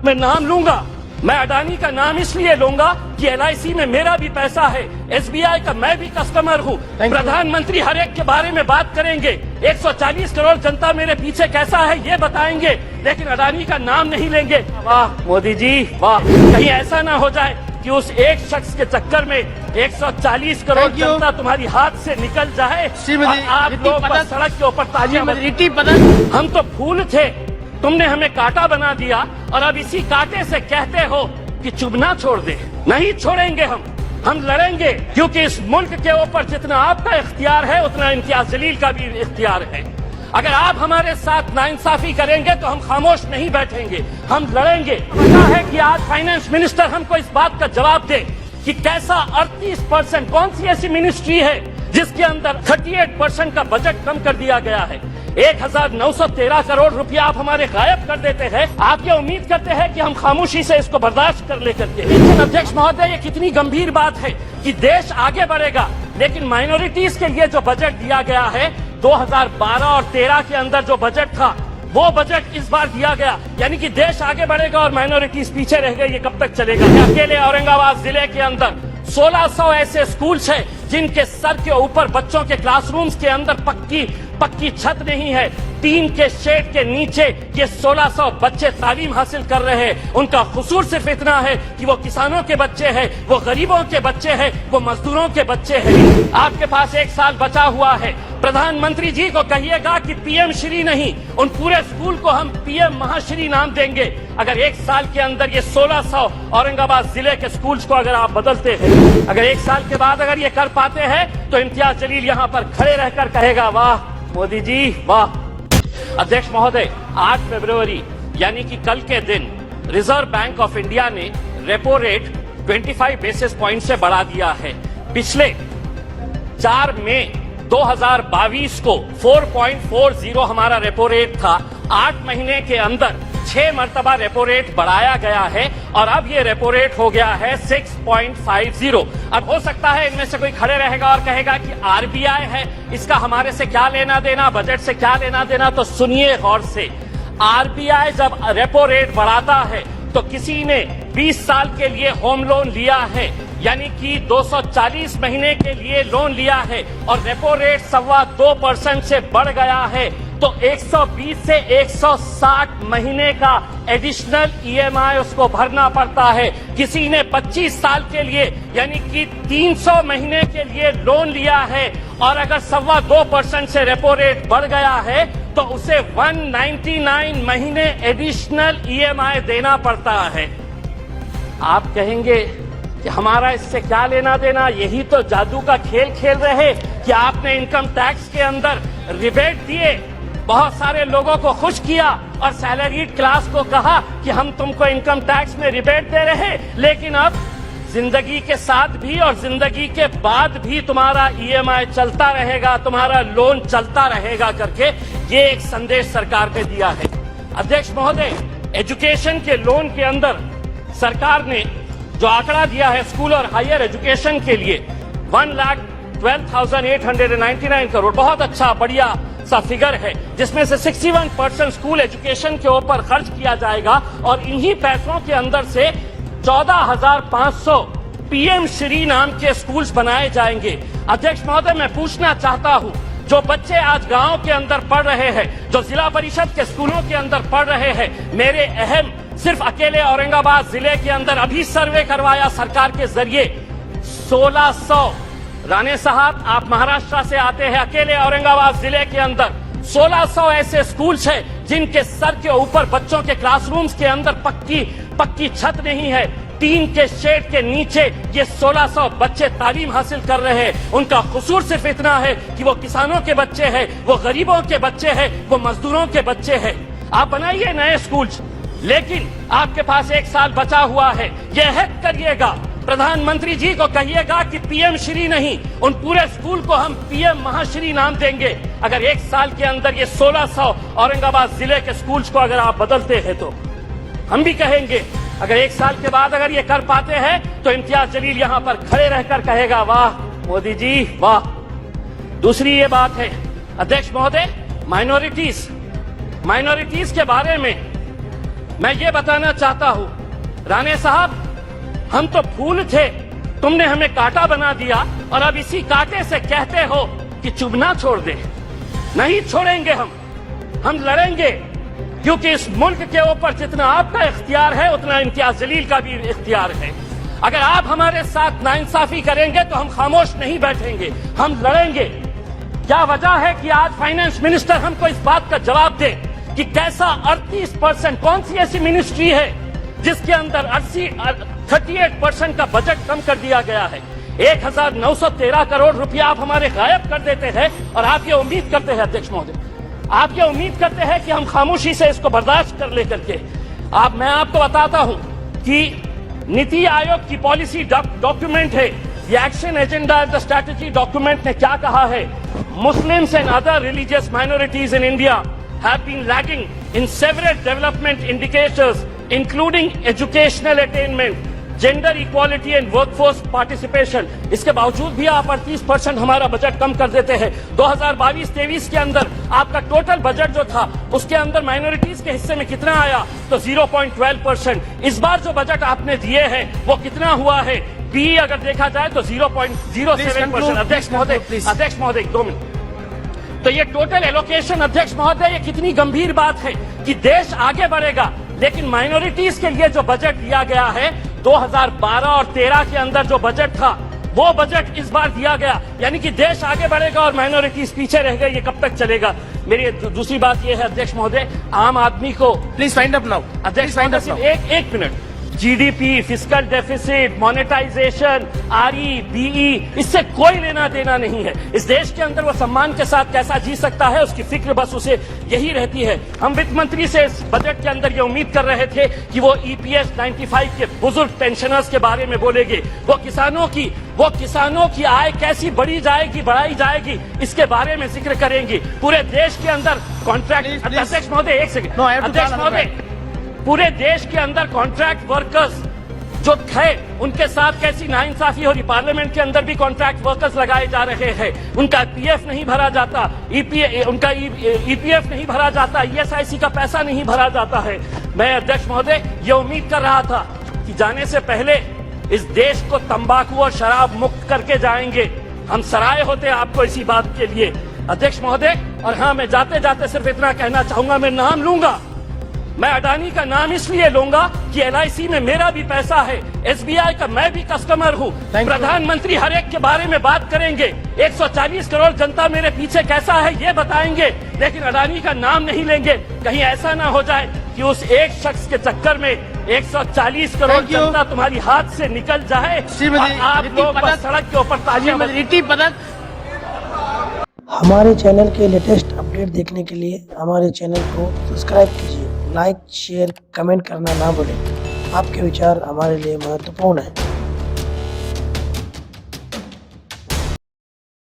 मैं नाम लूंगा, मैं अडानी का नाम इसलिए लूंगा कि LIC में मेरा भी पैसा है, SBI का मैं भी कस्टमर हूँ। प्रधानमंत्री हर एक के बारे में बात करेंगे, 140 करोड़ जनता मेरे पीछे कैसा है ये बताएंगे, लेकिन अडानी का नाम नहीं लेंगे। वाह मोदी जी वाह, कहीं ऐसा ना हो जाए कि उस एक शख्स के चक्कर में 140 करोड़ जनता तुम्हारी हाथ से निकल जाए और आप लोग बस सड़क के ऊपर तालियां बजाएं। हम तो फूल थे, तुमने हमें कांटा बना दिया और अब इसी कांटे से कहते हो कि चुभना छोड़ दे। नहीं छोड़ेंगे हम लड़ेंगे, क्योंकि इस मुल्क के ऊपर जितना आपका इख्तियार है उतना इम्तियाज जलील का भी इख्तियार है। अगर आप हमारे साथ नाइंसाफी करेंगे तो हम खामोश नहीं बैठेंगे, हम लड़ेंगे। पता है कि आज फाइनेंस मिनिस्टर हमको इस बात का जवाब दे कि कैसा 38%, कौन सी ऐसी मिनिस्ट्री है जिसके अंदर 38% का बजट कम कर दिया गया है। 1913 करोड़ रुपया आप हमारे गायब कर देते हैं। आप ये उम्मीद करते हैं कि हम खामोशी से इसको बर्दाश्त कर लेकर के। लेकिन अध्यक्ष महोदय, ये कितनी गंभीर बात है कि देश आगे बढ़ेगा, लेकिन माइनॉरिटीज के लिए जो बजट दिया गया है 2012 और 13 के अंदर जो बजट था वो बजट इस बार दिया गया, यानी कि देश आगे बढ़ेगा और माइनॉरिटीज पीछे रह गई। ये कब तक चलेगा? अकेले औरंगाबाद जिले के अंदर 1600 ऐसे स्कूल्स हैं जिनके सर के ऊपर बच्चों के क्लासरूम्स के अंदर पक्की छत नहीं है, टीन के शेड के नीचे ये 1600 बच्चे तालीम हासिल कर रहे हैं। उनका कसूर सिर्फ इतना है कि वो किसानों के बच्चे हैं, वो गरीबों के बच्चे हैं, वो मजदूरों के बच्चे हैं। आपके पास 1 साल बचा हुआ है, प्रधानमंत्री जी को कहिएगा कि PM श्री नहीं, उन पूरे स्कूल को हम PM महाश्री नाम देंगे। अगर 1 साल के अंदर ये 1600 औरंगाबाद जिले के स्कूल्स को अगर आप बदलते हैं, अगर 1 साल के बाद अगर ये कर पाते हैं, तो इम्तियाज जलील यहाँ पर खड़े रहकर कहेगा वाह मोदी जी वाह। अध्यक्ष महोदय, 8 फरवरी यानी कि कल के दिन रिजर्व बैंक ऑफ इंडिया ने रेपो रेट 25 बेसिस पॉइंट से बढ़ा दिया है। पिछले 4 मई 2022 को 4.40 हमारा रेपो रेट था। 8 महीने के अंदर 6 मरतबा रेपो रेट बढ़ाया गया है और अब ये रेपो रेट हो गया है 6.50। अब हो सकता है इनमें से कोई खड़े रहेगा और कहेगा कि RBI है, इसका हमारे से क्या लेना देना, बजट से क्या लेना देना। तो सुनिए गौर से, RBI जब रेपो रेट बढ़ाता है तो किसी ने 20 साल के लिए होम लोन लिया है, यानी कि 240 महीने के लिए लोन लिया है और रेपो रेट 2.25% से बढ़ गया है, तो 120 से 160 महीने का एडिशनल EMI उसको भरना पड़ता है। किसी ने 25 साल के लिए यानी कि 300 महीने के लिए लोन लिया है और अगर 2.25% से रेपो रेट बढ़ गया है तो उसे 199 महीने एडिशनल EMI देना पड़ता है। आप कहेंगे कि हमारा इससे क्या लेना देना, यही तो जादू का खेल खेल रहे कि आपने इनकम टैक्स के अंदर रिबेट दिए, बहुत सारे लोगों को खुश किया और सैलरीड क्लास को कहा कि हम तुमको इनकम टैक्स में रिबेट दे रहे, लेकिन अब जिंदगी के साथ भी और जिंदगी के बाद भी तुम्हारा EMI चलता रहेगा, तुम्हारा लोन चलता रहेगा करके ये एक संदेश सरकार ने दिया है। अध्यक्ष महोदय, एजुकेशन के लोन के अंदर सरकार ने जो आंकड़ा दिया है स्कूल और हायर एजुकेशन के लिए 1,12,899 करोड़, बहुत अच्छा बढ़िया सा फिगर है, जिसमें से 61% स्कूल एजुकेशन के ऊपर खर्च किया जाएगा और इन्हीं पैसों के अंदर से 14,500 PM श्री नाम के स्कूल्स बनाए जाएंगे। अध्यक्ष महोदय, मैं पूछना चाहता हूं, जो बच्चे आज गांव के अंदर पढ़ रहे हैं, जो जिला परिषद के स्कूलों के अंदर पढ़ रहे हैं, मेरे अहम सिर्फ अकेले औरंगाबाद जिले के अंदर अभी सर्वे करवाया सरकार के जरिए 1600। राणे साहब, आप महाराष्ट्र से आते हैं, अकेले औरंगाबाद जिले के अंदर 1600 ऐसे स्कूल्स हैं जिनके सर के ऊपर बच्चों के क्लासरूम्स के अंदर पक्की छत नहीं है, टीन के शेड के नीचे ये 1600 बच्चे तालीम हासिल कर रहे हैं। उनका कसूर सिर्फ इतना है कि वो किसानों के बच्चे हैं, वो गरीबों के बच्चे हैं, वो मजदूरों के बच्चे हैं। आप बनाइए नए स्कूल्स, लेकिन आपके पास 1 साल बचा हुआ है, ये अहद करिएगा, प्रधानमंत्री जी को कहिएगा कि PM श्री नहीं, उन पूरे स्कूल को हम PM महाश्री नाम देंगे। अगर 1 साल के अंदर ये 1600 औरंगाबाद जिले के स्कूल्स को अगर आप बदलते हैं तो हम भी कहेंगे, अगर 1 साल के बाद अगर ये कर पाते हैं तो इम्तियाज जलील यहाँ पर खड़े रहकर कहेगा वाह मोदी जी वाह। दूसरी ये बात है अध्यक्ष महोदय, माइनॉरिटीज के बारे में मैं ये बताना चाहता हूं, राणे साहब, हम तो फूल थे, तुमने हमें कांटा बना दिया और अब इसी कांटे से कहते हो कि चुभना छोड़ दे। नहीं छोड़ेंगे हम लड़ेंगे, क्योंकि इस मुल्क के ऊपर जितना आपका इख्तियार है उतना इम्तियाज जलील का भी इख्तियार है। अगर आप हमारे साथ नाइंसाफी करेंगे तो हम खामोश नहीं बैठेंगे, हम लड़ेंगे। क्या वजह है कि आज फाइनेंस मिनिस्टर हमको इस बात का जवाब दे कि कैसा 38%, कौन सी ऐसी मिनिस्ट्री है जिसके अंदर 38% का बजट कम कर दिया गया है। 1913 करोड़ रुपया आप हमारे गायब कर देते हैं और आप ये उम्मीद करते हैं, अध्यक्ष महोदय, आप ये उम्मीद करते हैं कि हम खामोशी से इसको बर्दाश्त कर लेकर के। मैं आपको बताता हूं कि नीति आयोग की पॉलिसी डॉक्यूमेंट है, ये action agenda and the strategy document ने क्या कहा है, Muslims and other religious minorities in India have been lagging in several development indicators including educational attainment, gender equality and workforce participation। इसके बावजूद भी आप 38% हमारा बजट कम कर देते हैं। 2022-23 के अंदर आपका टोटल बजट जो था उसके अंदर माइनॉरिटीज के हिस्से में कितना आया, तो 0.12%। इस बार जो बजट आपने दिए हैं वो कितना हुआ है, पी अगर देखा जाए तो 0.07%। अध्यक्ष महोदय 2 मिनट। तो ये टोटल एलोकेशन, अध्यक्ष महोदय, ये कितनी गंभीर बात है कि देश आगे बढ़ेगा, लेकिन माइनॉरिटीज के लिए जो बजट दिया गया है 2012 और 13 के अंदर जो बजट था वो बजट इस बार दिया गया, यानी कि देश आगे बढ़ेगा और माइनॉरिटीज पीछे रह गए। ये कब तक चलेगा? मेरी दूसरी बात ये है, अध्यक्ष महोदय, आम आदमी को प्लीज फाइंड अप नाउ। अध्यक्ष महोदय, एक minute, GDP, fiscal deficit, monetisation, RE, BE, इससे कोई लेना देना नहीं है। इस देश के अंदर वो सम्मान के साथ कैसा जी सकता है, उसकी फिक्र बस उसे यही रहती है। हम वित्त मंत्री से इस बजट के अंदर ये उम्मीद कर रहे थे कि वो ईपीएस 95 के बुजुर्ग पेंशनर्स के बारे में बोलेंगे, वो किसानों की आय कैसी बढ़ाई जाएगी इसके बारे में जिक्र करेंगे। पूरे देश के अंदर कॉन्ट्रैक्ट, अध्यक्ष महोदय एक सेकंड, अध्यक्ष महोदय, पूरे देश के अंदर कॉन्ट्रैक्ट वर्कर्स जो थे उनके साथ कैसी नाइंसाफी हो रही। पार्लियामेंट के अंदर भी कॉन्ट्रैक्ट वर्कर्स लगाए जा रहे हैं, उनका पीएफ नहीं भरा जाता, उनका ईपीएफ नहीं भरा जाता, ईएसआईसी का पैसा नहीं भरा जाता है। मैं अध्यक्ष महोदय ये उम्मीद कर रहा था कि जाने से पहले इस देश को तंबाकू और शराब मुक्त करके जाएंगे। हम सराय होते आपको इसी बात के लिए, अध्यक्ष महोदय। और हाँ, मैं जाते जाते सिर्फ इतना कहना चाहूंगा, मैं नाम लूंगा, मैं अडानी का नाम इसलिए लूंगा कि एलआईसी में मेरा भी पैसा है, एसबीआई का मैं भी कस्टमर हूं। प्रधानमंत्री हर एक के बारे में बात करेंगे, 140 करोड़ जनता मेरे पीछे कैसा है ये बताएंगे, लेकिन अडानी का नाम नहीं लेंगे। कहीं ऐसा ना हो जाए कि उस एक शख्स के चक्कर में 140 करोड़ जनता तुम्हारी हाथ से निकल जाए और आप लोग सड़क के ऊपर तालियां। हमारे चैनल के लेटेस्ट अपडेट देखने के लिए हमारे चैनल को सब्सक्राइब कीजिए, लाइक, शेयर, कमेंट करना ना भूलें। आपके विचार हमारे लिए महत्वपूर्ण है।